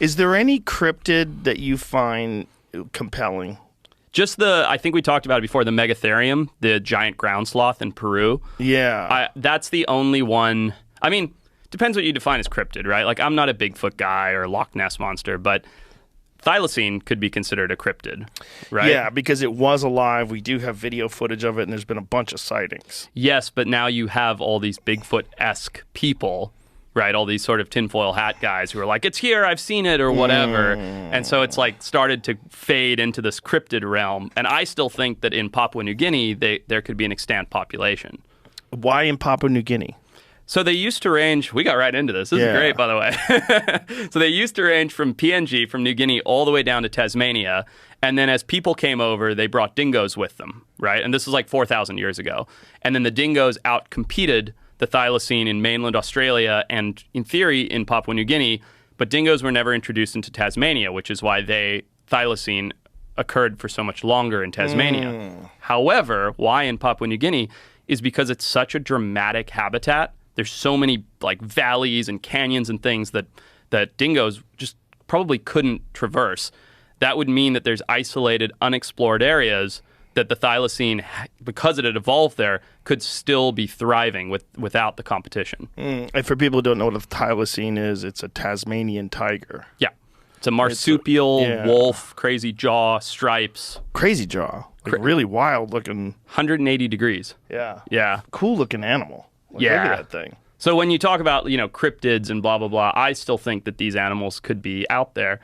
Is there any cryptid that you find compelling? Just I think we talked about it before, the Megatherium, the giant ground sloth in Peru. Yeah. That's the only one. I mean, depends what you define as cryptid, right? Like, I'm not a Bigfoot guy or a Loch Ness monster, but thylacine could be considered a cryptid, right? Yeah, because it was alive. We do have video footage of it, and there's been a bunch of sightings. Yes, but now you have all these Bigfoot-esque people, right? All these sort of tinfoil hat guys who are like, it's here, I've seen it, or whatever. And so it's like started to fade into this cryptid realm. And I still think that in Papua New Guinea, there could be an extant population. Why in Papua New Guinea? So they used to range, we got right into this. This is great, by the way. So they used to range from PNG, from New Guinea, all the way down to Tasmania. And then as people came over, they brought dingoes with them, right? And this is like 4,000 years ago. And then the dingoes out-competed the thylacine in mainland Australia and, in theory, in Papua New Guinea. But dingoes were never introduced into Tasmania, which is why thylacine occurred for so much longer in Tasmania. However, why in Papua New Guinea is because it's such a dramatic habitat. There's so many like valleys and canyons and things that dingoes just probably couldn't traverse. That would mean that there's isolated, unexplored areas that the thylacine, because it had evolved there, could still be thriving without the competition. And for people who don't know what a thylacine is, it's a Tasmanian tiger. Yeah. It's a marsupial, wolf, crazy jaw, stripes. Crazy jaw. Like really wild looking. 180 degrees. Yeah. Yeah. Cool looking animal. Like, yeah. Look at that thing. So when you talk about, cryptids and blah, blah, blah, I still think that these animals could be out there.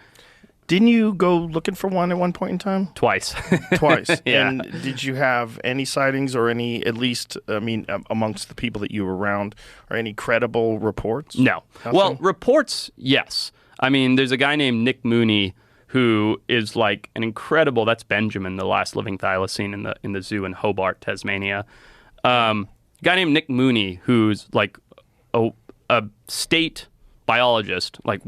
Didn't you go looking for one at one point in time? Twice. Twice. Yeah. And did you have any sightings or any, at least, amongst the people that you were around, or any credible reports? No. Nothing? Well, reports, yes. I mean, there's a guy named Nick Mooney who is like an incredible, that's Benjamin, the last living thylacine in the zoo in Hobart, Tasmania. A guy named Nick Mooney, who's like a state biologist, like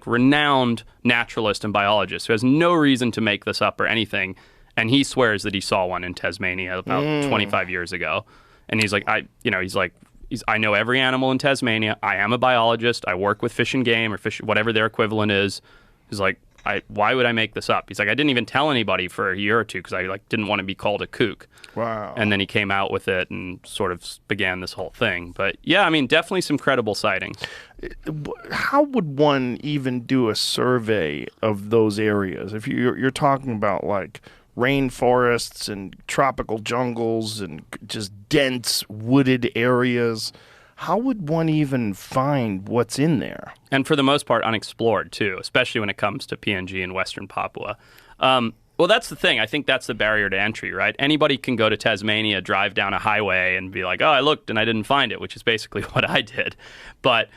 renowned naturalist and biologist, who has no reason to make this up or anything, and he swears that he saw one in Tasmania about 25 years ago. And he's like, I know every animal in Tasmania. I am a biologist. I work with Fish and Game or fish, whatever their equivalent is. He's like, why would I make this up? He's like, I didn't even tell anybody for a year or two because I didn't want to be called a kook. Wow. And then he came out with it and sort of began this whole thing. But yeah, I mean, definitely some credible sightings. How would one even do a survey of those areas? If you're talking about like rainforests and tropical jungles and just dense wooded areas, how would one even find what's in there? And for the most part, unexplored, too, especially when it comes to PNG and Western Papua. Well, that's the thing. I think that's the barrier to entry, right? Anybody can go to Tasmania, drive down a highway, and be like, oh, I looked and I didn't find it, which is basically what I did. But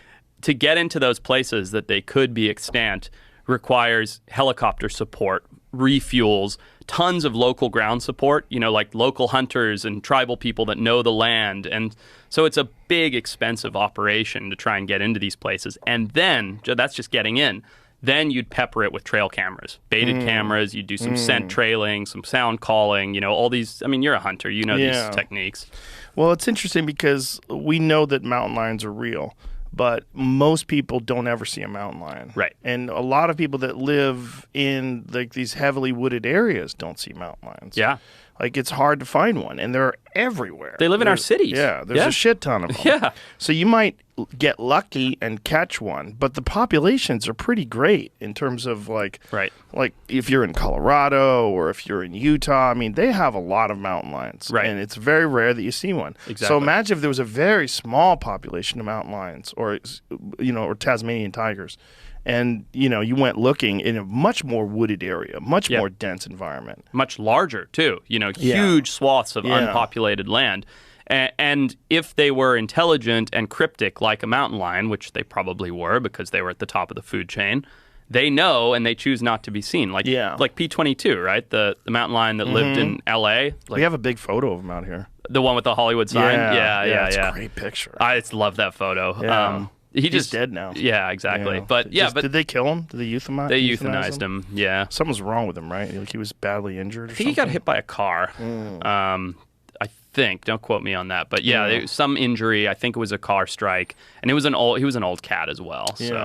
to get into those places that they could be extant requires helicopter support, refuels, tons of local ground support, like local hunters and tribal people that know the land. And so it's a big, expensive operation to try and get into these places. And then, that's just getting in. Then you'd pepper it with trail cameras, baited cameras. You'd do some scent trailing, some sound calling, all these. I mean, you're a hunter. You know these techniques. Well, it's interesting because we know that mountain lions are real, but most people don't ever see a mountain lion. Right. And a lot of people that live in like these heavily wooded areas don't see mountain lions. Yeah. Like, it's hard to find one, and they're everywhere. They live in our cities. Yeah, there's a shit ton of them. Yeah. So you might get lucky and catch one, but the populations are pretty great in terms of, like if you're in Colorado or if you're in Utah, I mean, they have a lot of mountain lions. Right. And it's very rare that you see one. Exactly. So imagine if there was a very small population of mountain lions or Tasmanian tigers. And, you went looking in a much more wooded area, much more dense environment. Much larger, too. Huge swaths of unpopulated land. And if they were intelligent and cryptic like a mountain lion, which they probably were because they were at the top of the food chain, they know and they choose not to be seen. Like P-22, right? The mountain lion that lived in L.A. We have a big photo of him out here. The one with the Hollywood sign? Yeah. It's a great picture. I just love that photo. Yeah. He's dead now. Yeah, exactly. Yeah. But did they kill him? Did they euthanize? They euthanized him. Yeah. Something was wrong with him, right? Like he was badly injured. I think he got hit by a car. I think. Don't quote me on that. But yeah, there was some injury. I think it was a car strike, and he was an old cat as well. So.